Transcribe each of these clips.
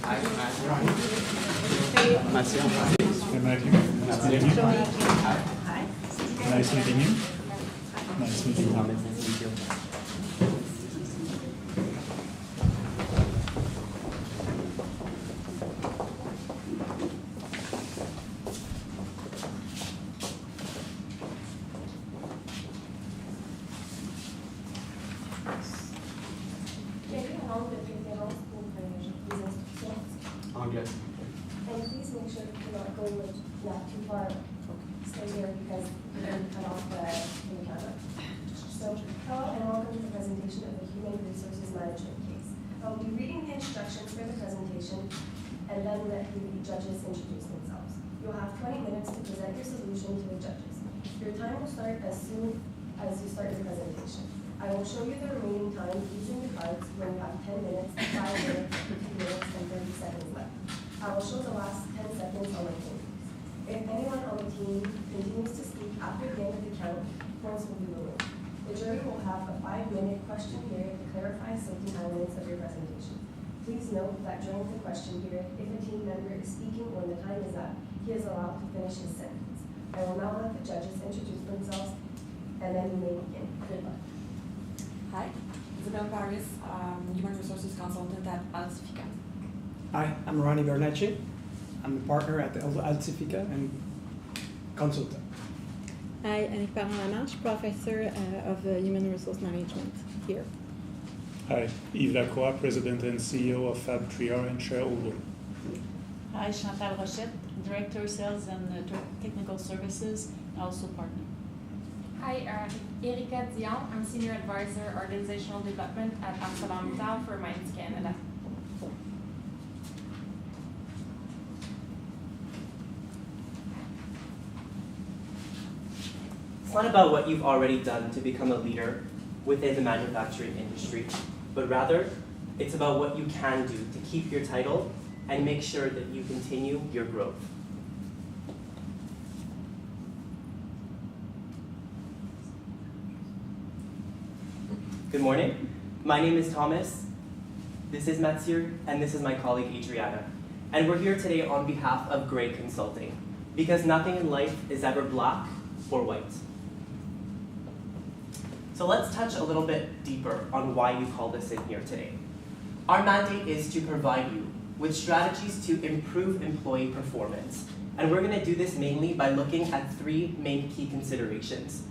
Hi, Mathieu. Hey, Matthew. Nice meeting you. Nice meeting you. Nice meeting you. Thomas, nice to meet you. Anglais. And please make sure to not go not too far. Stay here because you're going to cut off the camera. So, hello and welcome to the presentation of the Human Resources Management case. I'll be reading the instructions for the presentation and then let the judges introduce themselves. You'll have 20 minutes to present your solution to the judges. Your time will start as soon as you start your presentation. I will show you the remaining time using the cards when you have 10 minutes, 5 minutes, 2 minutes, and 30 seconds left. I will show the last 10 seconds on my phone. If anyone on the team continues to speak after the end of the count, points will be removed. The jury will have a 5-minute question period to clarify certain elements of your presentation. Please note that during the question period, if a team member is speaking when the time is up, he is allowed to finish his sentence. I will now let the judges introduce themselves, and then you may begin. Good luck. Hi, Isabel Paris, Human Resources Consultant at Altifica. Hi, I'm Ronnie Bernacci. I'm a partner at Altifica and consultant. Hi, Annick Parent-Lamarche, Professor of Human Resource Management here. Hi, Yves Lacroix, President and CEO of Fab 3R and shareholder. Hi, Chantal Rochette, Director Sales and Technical Services, also partner. Hi, Erika Dion. I'm Senior Advisor, Organizational Development at ArcelorMittal for Mines Canada. It's not about what you've already done to become a leader within the manufacturing industry, but rather it's about what you can do to keep your title and make sure that you continue your growth. Good morning. My name is Thomas. This is Mathieu, and this is my colleague Adriana. And we're here today on behalf of Gray Consulting, because nothing in life is ever black or white. So let's touch a little bit deeper on why you called us in here today. Our mandate is to provide you with strategies to improve employee performance. And we're going to do this mainly by looking at 3 main key considerations.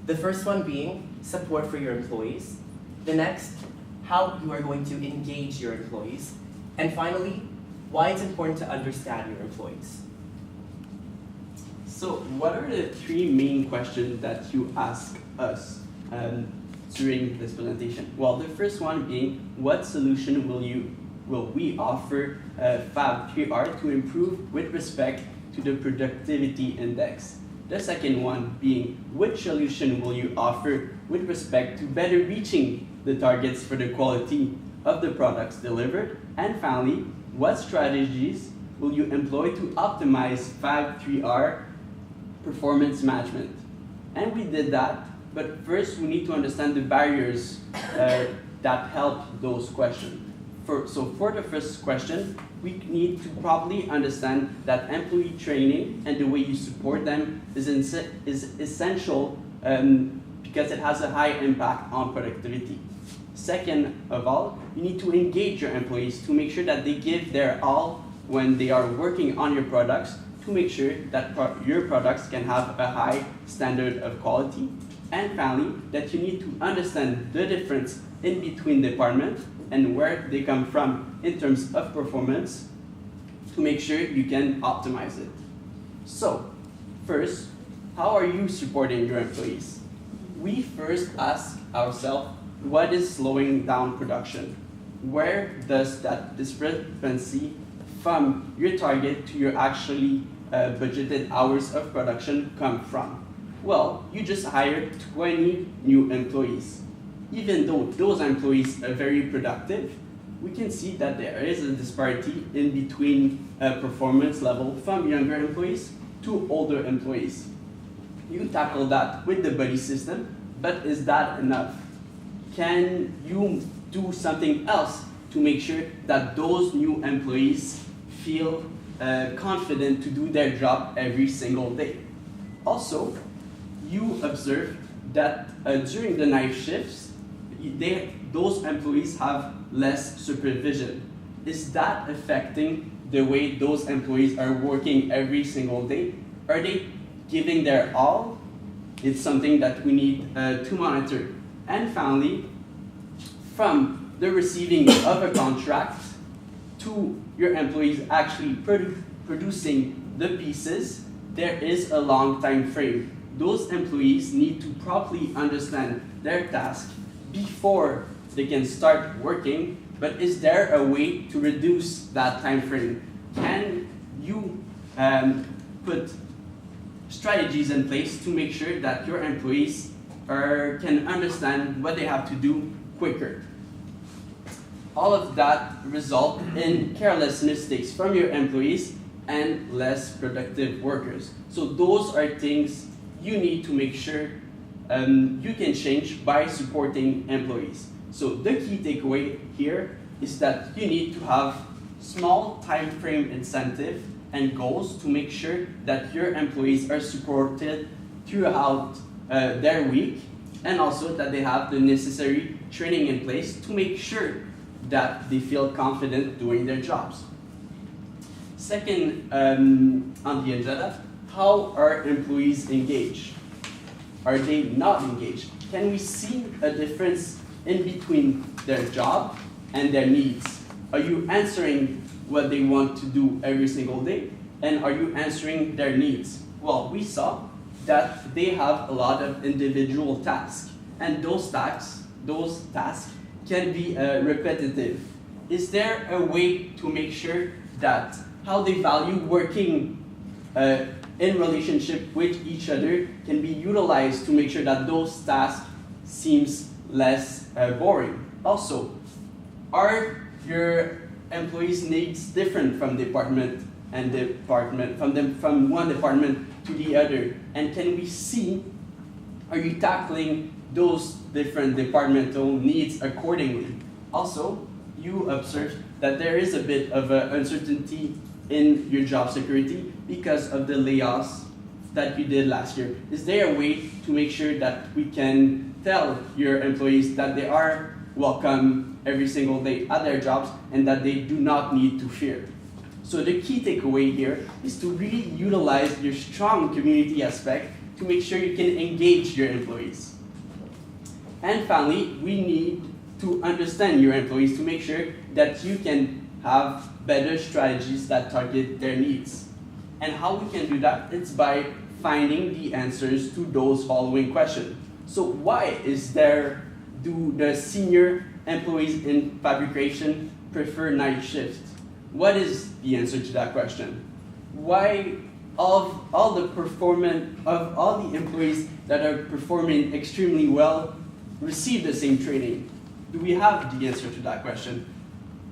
The first one being support for your employees. The next, how you are going to engage your employees. And finally, why it's important to understand your employees. So, what are the 3 main questions that you ask us during this presentation? Well, the first one being, what solution will we offer Fab 3R to improve with respect to the productivity index? The second one being, which solution will you offer with respect to better reaching the targets for the quality of the products delivered? And finally, what strategies will you employ to optimize Fab 3R performance management? And we did that, but first we need to understand the barriers that help those questions. So for the first question, we need to properly understand that employee training and the way you support them is essential because it has a high impact on productivity. Second of all, you need to engage your employees to make sure that they give their all when they are working on your products to make sure that your products can have a high standard of quality. And finally, that you need to understand the difference in between departments and where they come from in terms of performance to make sure you can optimize it. So, first, how are you supporting your employees? We first ask ourselves, what is slowing down production? Where does that discrepancy from your target to your actually budgeted hours of production come from? Well, you just hired 20 new employees. Even though those employees are very productive, we can see that there is a disparity in between performance level from younger employees to older employees. You tackle that with the buddy system, but is that enough? Can you do something else to make sure that those new employees feel confident to do their job every single day. Also, you observe that during the night shifts, those employees have less supervision. Is that affecting the way those employees are working every single day? Are they giving their all? It's something that we need to monitor. And finally, from the receiving of a contract to your employees actually producing the pieces, there is a long time frame. Those employees need to properly understand their task before they can start working, but is there a way to reduce that time frame? Can you put strategies in place to make sure that your employees can understand what they have to do quicker? All of that result in careless mistakes from your employees and less productive workers. So those are things you need to make sure you can change by supporting employees. So the key takeaway here is that you need to have small time frame incentive and goals to make sure that your employees are supported throughout their week, and also that they have the necessary training in place to make sure that they feel confident doing their jobs. Second on the agenda, how are employees engaged? Are they not engaged? Can we see a difference in between their job and their needs? Are you answering what they want to do every single day? And are you answering their needs? Well, we saw that they have a lot of individual tasks, and those tasks can be repetitive. Is there a way to make sure that how they value working in relationship with each other can be utilized to make sure that those tasks seems less boring? Also, are your employees' needs different from department and department, from one department to the other? And can we see, are you tackling those different departmental needs accordingly? Also, you observe that there is a bit of uncertainty in your job security because of the layoffs that you did last year. Is there a way to make sure that we can tell your employees that they are welcome every single day at their jobs and that they do not need to fear? So the key takeaway here is to really utilize your strong community aspect to make sure you can engage your employees. And finally, we need to understand your employees to make sure that you can have better strategies that target their needs. And how we can do that? It's by finding the answers to those following questions. So why do the senior employees in fabrication prefer night shift? What is the answer to that question? Why of all the employees that are performing extremely well receive the same training? Do we have the answer to that question?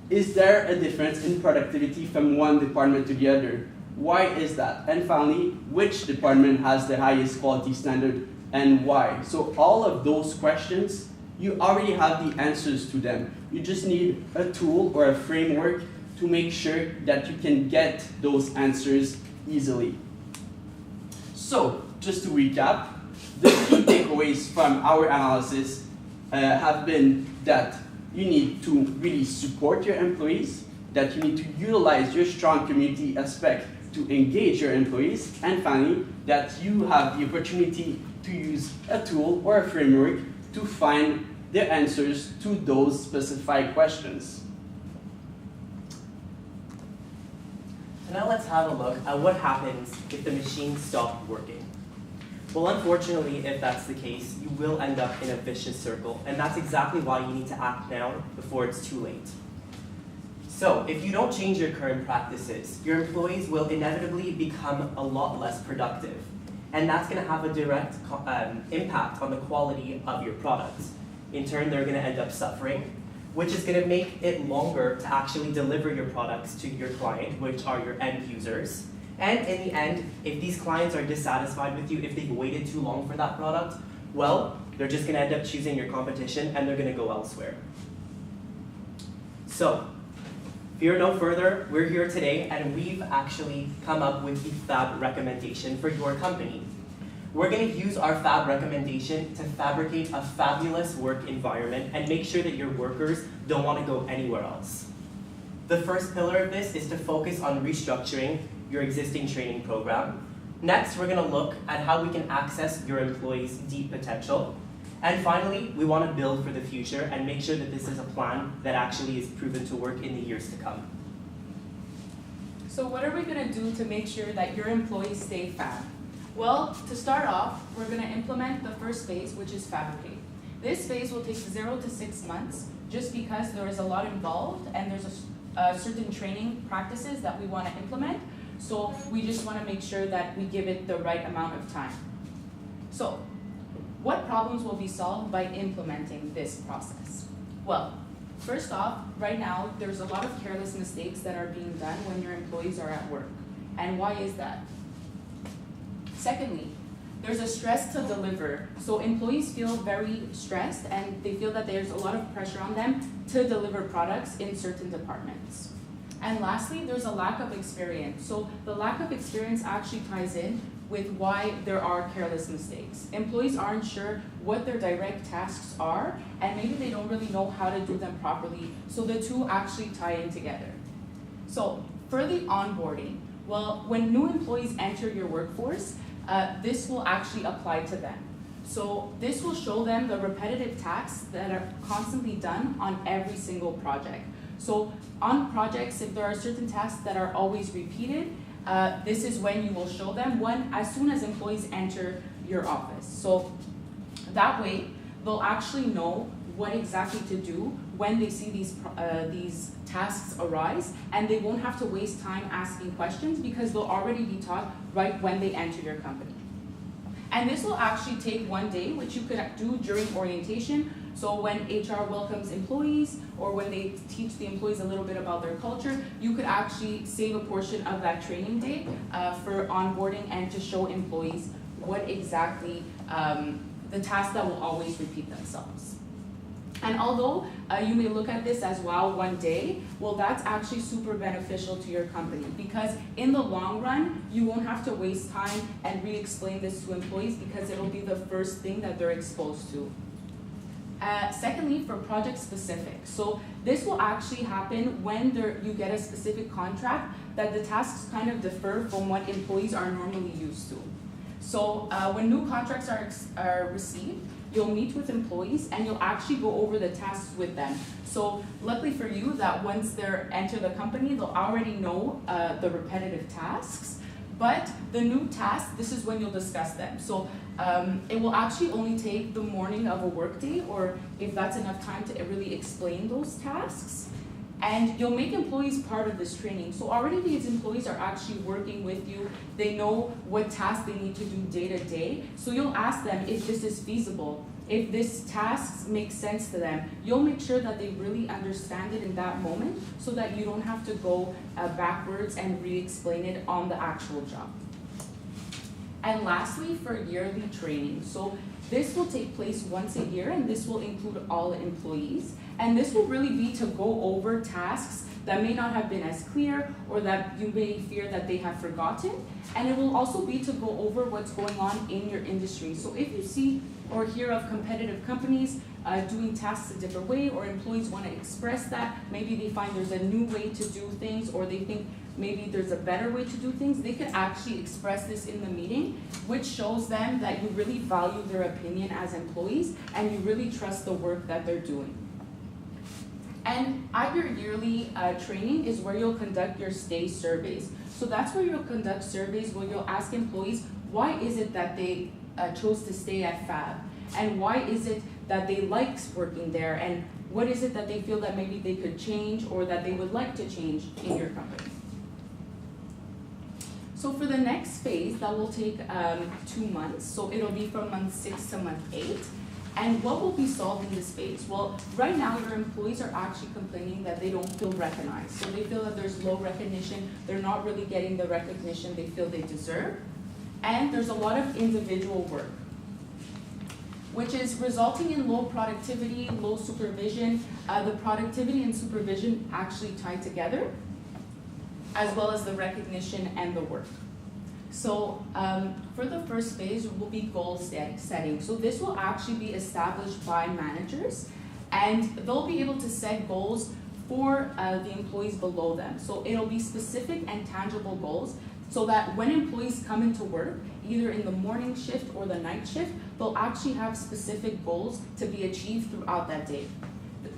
Is there a difference in productivity from one department to the other? Why is that? And finally, which department has the highest quality standard and why? So all of those questions, you already have the answers to them. You just need a tool or a framework to make sure that you can get those answers easily. So, just to recap, the key takeaways from our analysis have been that you need to really support your employees, that you need to utilize your strong community aspect to engage your employees, and finally, that you have the opportunity to use a tool or a framework to find the answers to those specified questions. So now let's have a look at what happens if the machine stopped working. Well, unfortunately, if that's the case, you will end up in a vicious circle, and that's exactly why you need to act now before it's too late. So, if you don't change your current practices, your employees will inevitably become a lot less productive, and that's going to have a direct impact on the quality of your products. In turn, they're going to end up suffering, which is going to make it longer to actually deliver your products to your client, which are your end users. And in the end, if these clients are dissatisfied with you, if they've waited too long for that product, well, they're just going to end up choosing your competition and they're going to go elsewhere. So, fear no further, we're here today and we've actually come up with the FAB recommendation for your company. We're going to use our FAB recommendation to fabricate a fabulous work environment and make sure that your workers don't want to go anywhere else. The first pillar of this is to focus on restructuring your existing training program. Next, we're going to look at how we can access your employees' deep potential. And finally, we want to build for the future and make sure that this is a plan that actually is proven to work in the years to come. So what are we going to do to make sure that your employees stay FAB? Well, to start off, we're going to implement the first phase, which is fabricate. This phase will take 0 to 6 months just because there is a lot involved and there's certain training practices that we want to implement. So we just want to make sure that we give it the right amount of time. So what problems will be solved by implementing this process? Well, first off, right now, there's a lot of careless mistakes that are being done when your employees are at work. And why is that? Secondly, there's a stress to deliver. So employees feel very stressed and they feel that there's a lot of pressure on them to deliver products in certain departments. And lastly, there's a lack of experience. So the lack of experience actually ties in with why there are careless mistakes. Employees aren't sure what their direct tasks are, and maybe they don't really know how to do them properly. So the two actually tie in together. So for the onboarding, well, when new employees enter your workforce, this will actually apply to them. So this will show them the repetitive tasks that are constantly done on every single project. So on projects, if there are certain tasks that are always repeated, this is when you will show them as soon as employees enter your office. So that way, they'll actually know what exactly to do when they see these tasks arise, and they won't have to waste time asking questions because they'll already be taught right when they enter your company. And this will actually take 1 day, which you could do during orientation. So when HR welcomes employees or when they teach the employees a little bit about their culture, you could actually save a portion of that training day for onboarding and to show employees what exactly the tasks that will always repeat themselves. And although you may look at this as, wow, 1 day, well, that's actually super beneficial to your company because in the long run, you won't have to waste time and re-explain this to employees because it'll be the first thing that they're exposed to. Secondly, for project specific. So this will actually happen when you get a specific contract that the tasks kind of differ from what employees are normally used to. So when new contracts are received, you'll meet with employees and you'll actually go over the tasks with them. So luckily for you that once they enter the company, they'll already know the repetitive tasks. But the new tasks, this is when you'll discuss them. So it will actually only take the morning of a workday, or if that's enough time to really explain those tasks. And you'll make employees part of this training. So already these employees are actually working with you. They know what tasks they need to do day to day. So you'll ask them if this is feasible, if this task makes sense to them. You'll make sure that they really understand it in that moment so that you don't have to go backwards and re-explain it on the actual job. And lastly, for yearly training. So this will take place once a year and this will include all employees. And this will really be to go over tasks that may not have been as clear or that you may fear that they have forgotten. And it will also be to go over what's going on in your industry. So if you see or hear of competitive companies doing tasks a different way, or employees want to express that, maybe they find there's a new way to do things, or they think maybe there's a better way to do things, they could actually express this in the meeting, which shows them that you really value their opinion as employees and you really trust the work that they're doing. And at your yearly training is where you'll conduct your stay surveys. So that's where you'll conduct surveys where you'll ask employees, why is it that they chose to stay at FAB? And why is it that they like working there? And what is it that they feel that maybe they could change or that they would like to change in your company? So for the next phase, that will take 2 months. So it'll be from month 6 to month 8. And what will be solved in this phase? Well, right now your employees are actually complaining that they don't feel recognized. So they feel that there's low recognition, they're not really getting the recognition they feel they deserve, and there's a lot of individual work. which is resulting in low productivity, low supervision. The productivity and supervision actually tie together, as well as the recognition and the work. So for the first phase will be goal setting. So this will actually be established by managers, and they'll be able to set goals for the employees below them. So it'll be specific and tangible goals, so that when employees come into work, either in the morning shift or the night shift, they'll actually have specific goals to be achieved throughout that day.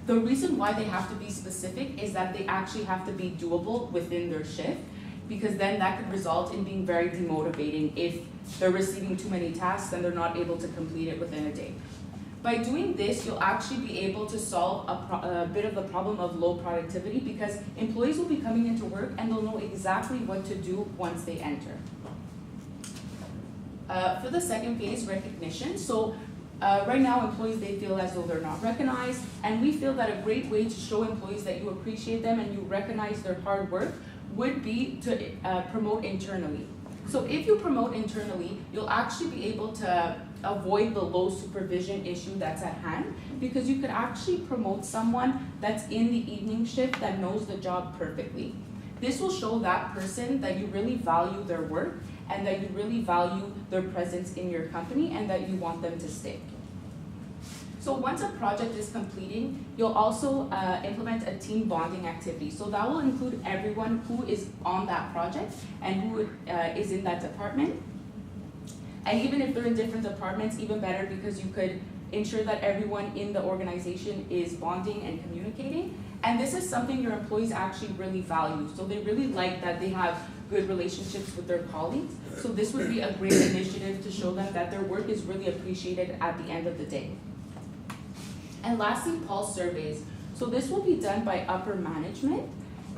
The reason why they have to be specific is that they actually have to be doable within their shift, because then that could result in being very demotivating if they're receiving too many tasks and they're not able to complete it within a day. By doing this, you'll actually be able to solve a bit of the problem of low productivity, because employees will be coming into work and they'll know exactly what to do once they enter. For the second phase, recognition. So right now, employees, they feel as though they're not recognized, and we feel that a great way to show employees that you appreciate them and you recognize their hard work would be to promote internally. So if you promote internally, you'll actually be able to avoid the low supervision issue that's at hand, because you could actually promote someone that's in the evening shift that knows the job perfectly. This will show that person that you really value their work and that you really value their presence in your company and that you want them to stay. So once a project is completing, you'll also implement a team bonding activity. So that will include everyone who is on that project and who is in that department. And even if they're in different departments, even better, because you could ensure that everyone in the organization is bonding and communicating. And this is something your employees actually really value. So they really like that they have good relationships with their colleagues. So this would be a great initiative to show them that their work is really appreciated at the end of the day. And lastly, pulse surveys. So this will be done by upper management,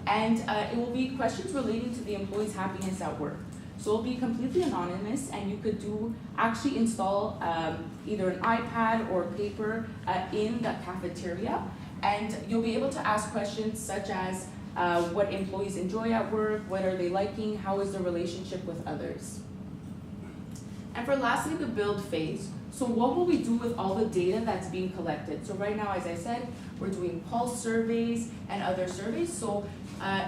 and it will be questions relating to the employee's happiness at work. So it'll be completely anonymous, and you could actually install either an iPad or paper in the cafeteria, and you'll be able to ask questions such as what employees enjoy at work, what are they liking, how is their relationship with others. And for lastly, the build phase. So what will we do with all the data that's being collected? So right now, as I said, we're doing pulse surveys and other surveys. So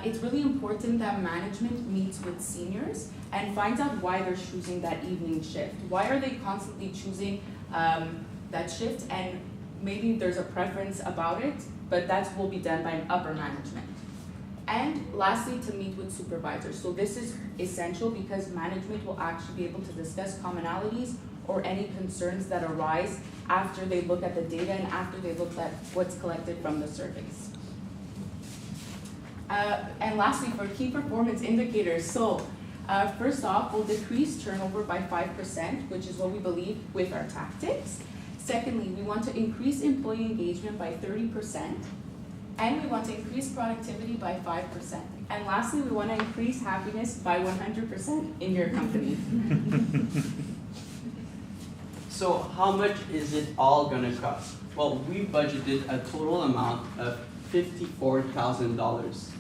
it's really important that management meets with seniors and finds out why they're choosing that evening shift. Why are they constantly choosing that shift? And maybe there's a preference about it, but that will be done by upper management. And lastly, to meet with supervisors. So this is essential because management will actually be able to discuss commonalities or any concerns that arise after they look at the data and after they look at what's collected from the surveys. And lastly, for key performance indicators. So first off, we'll decrease turnover by 5%, which is what we believe with our tactics. Secondly, we want to increase employee engagement by 30%. And we want to increase productivity by 5%. And lastly, we want to increase happiness by 100% in your company. So how much is it all going to cost? Well, we budgeted a total amount of $54,000.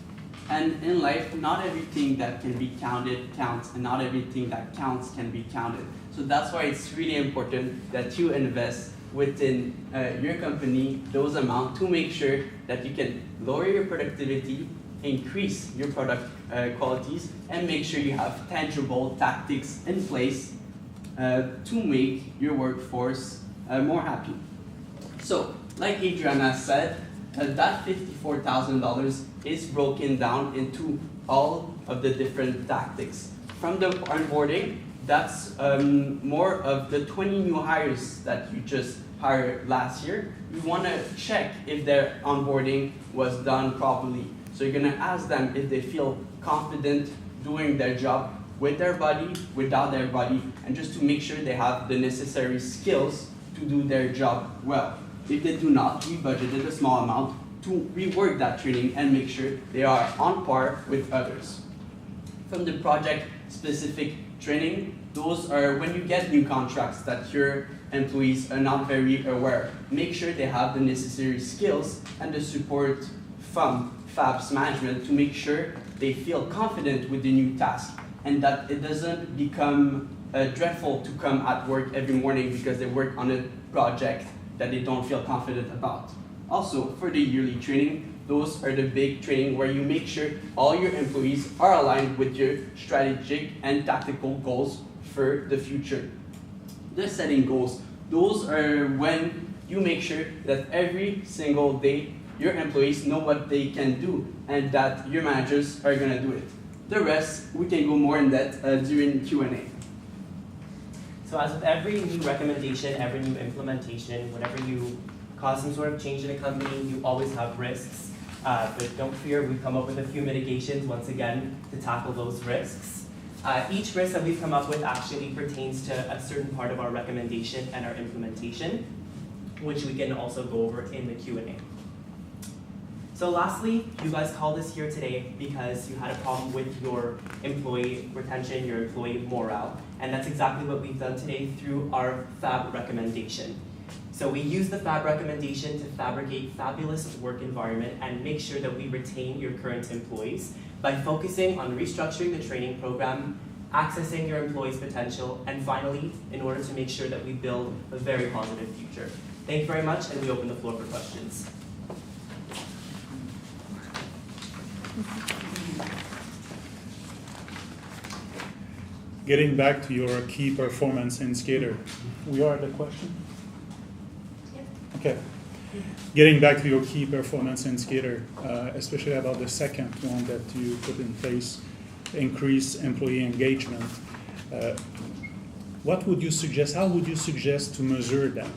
And in life, not everything that can be counted counts, and not everything that counts can be counted. So that's why it's really important that you invest within your company those amounts to make sure that you can lower your productivity, increase your product qualities, and make sure you have tangible tactics in place to make your workforce more happy. So, like Adriana said, that $54,000 is broken down into all of the different tactics. From the onboarding, that's more of the 20 new hires that you just hired last year. We want to check if their onboarding was done properly. So you're going to ask them if they feel confident doing their job with their body, without their body, and just to make sure they have the necessary skills to do their job well. If they do not, we budgeted a small amount to rework that training and make sure they are on par with others. From the project-specific training, those are when you get new contracts that your employees are not very aware. Make sure they have the necessary skills and the support from FAB's management to make sure they feel confident with the new task and that it doesn't become dreadful to come at work every morning because they work on a project that they don't feel confident about. Also, for the yearly training, those are the big training where you make sure all your employees are aligned with your strategic and tactical goals for the future. The setting goals, those are when you make sure that every single day your employees know what they can do and that your managers are gonna do it. The rest, we can go more in depth during Q&A. So as with every new recommendation, every new implementation, whenever you cause some sort of change in a company, you always have risks. But don't fear, we've come up with a few mitigations once again to tackle those risks. Each risk that we've come up with actually pertains to a certain part of our recommendation and our implementation, which we can also go over in the Q&A. So lastly, you guys called us here today because you had a problem with your employee retention, your employee morale, and that's exactly what we've done today through our FAB recommendation. So we use the FAB recommendation to fabricate fabulous work environment and make sure that we retain your current employees by focusing on restructuring the training program, accessing your employees' potential, and finally, in order to make sure that we build a very positive future. Thank you very much, and we open the floor for questions. Getting back to your key performance indicator, we are at the question? Okay. Getting back to your key performance indicator, especially about the second one that you put in place, increase employee engagement. What would you suggest? How would you suggest to measure that?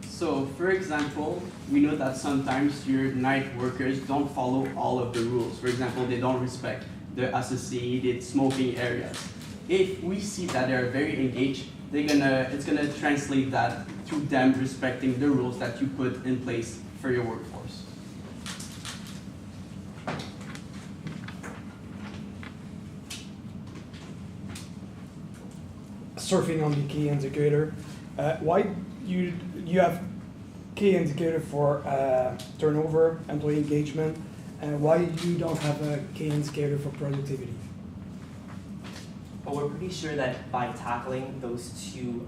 So, for example, we know that sometimes your night workers don't follow all of the rules. For example, they don't respect the associated smoking areas. If we see that they are very engaged, it's gonna translate that to them respecting the rules that you put in place for your workforce. Surfing on the key indicator, why you have key indicator for turnover, employee engagement, and why you don't have a key indicator for productivity? But we're pretty sure that by tackling those two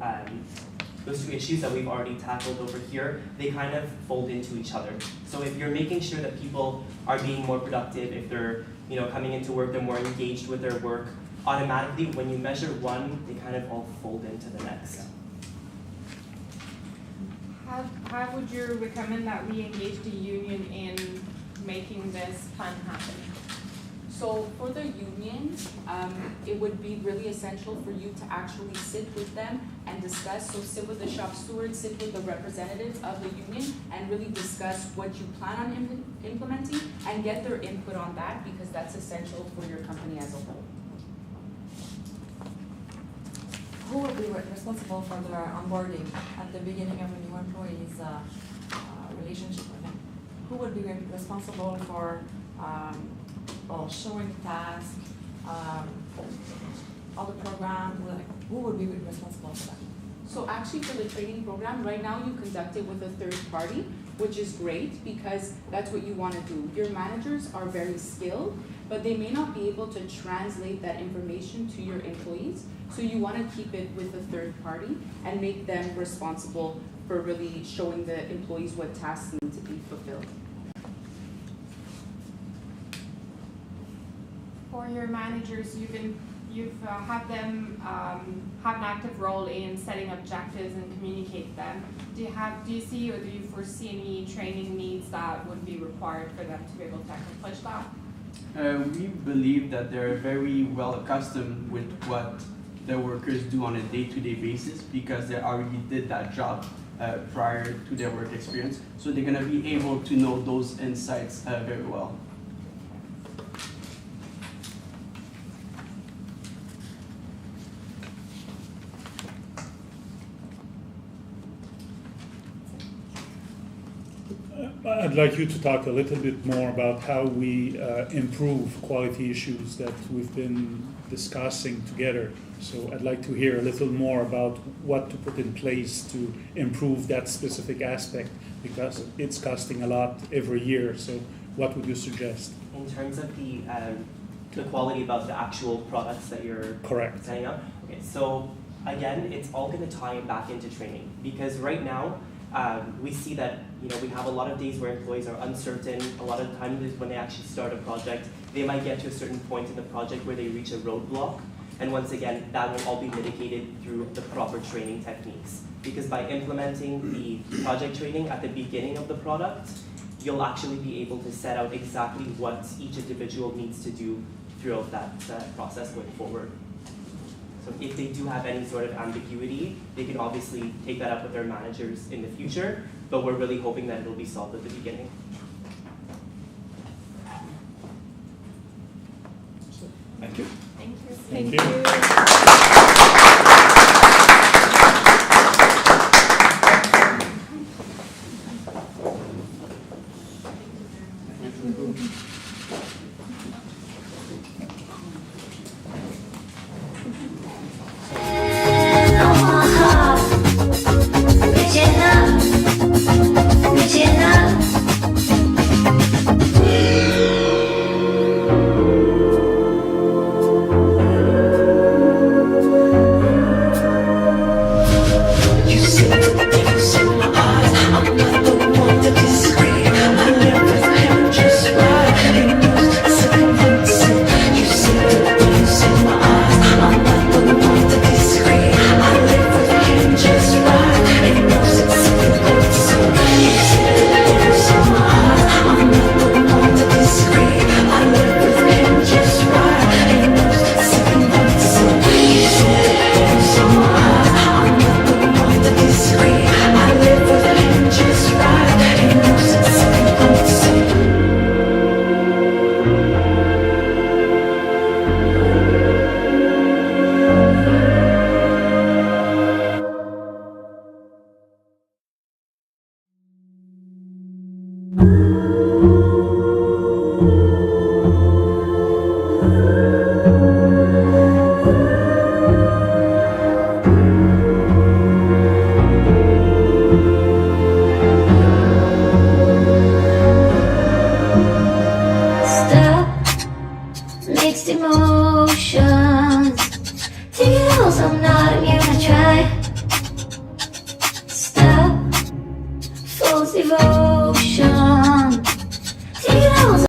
issues that we've already tackled over here, they kind of fold into each other. So if you're making sure that people are being more productive, if they're coming into work, they're more engaged with their work, automatically when you measure one, they kind of all fold into the next. How would you recommend that we engage the union in making this plan happen? So for the union, it would be really essential for you to actually sit with them and discuss. So sit with the shop steward, sit with the representatives of the union, and really discuss what you plan on implementing and get their input on that, because that's essential for your company as a whole. Who will be responsible for the onboarding at the beginning of a new employee's relationship with him? Who would be responsible for showing tasks, all the program? Who would be responsible for that? So actually for the training program, right now you conduct it with a third party, which is great because that's what you want to do. Your managers are very skilled, but they may not be able to translate that information to your employees. So you want to keep it with a third party and make them responsible for really showing the employees what tasks need to be fulfilled. For your managers, you've had them have an active role in setting objectives and communicate them. Do you see or do you foresee any training needs that would be required for them to be able to accomplish that? We believe that they're very well accustomed with what the workers do on a day-to-day basis because they already did that job prior to their work experience. So they're gonna be able to know those insights very well. I'd like you to talk a little bit more about how we improve quality issues that we've been discussing together. So I'd like to hear a little more about what to put in place to improve that specific aspect, because it's costing a lot every year. So what would you suggest? In terms of the quality about the actual products that you're Correct. setting up? Okay, so Again, it's all going to tie back into training, because right now we see that we have a lot of days where employees are uncertain. A lot of times when they actually start a project, they might get to a certain point in the project where they reach a roadblock. And once again, that will all be mitigated through the proper training techniques. Because by implementing the project training at the beginning of the product, you'll actually be able to set out exactly what each individual needs to do throughout that process going forward. So if they do have any sort of ambiguity, they can obviously take that up with their managers in the future, but we're really hoping that it'll be solved at the beginning. Thank you. Thank you. Thank you. Makes the more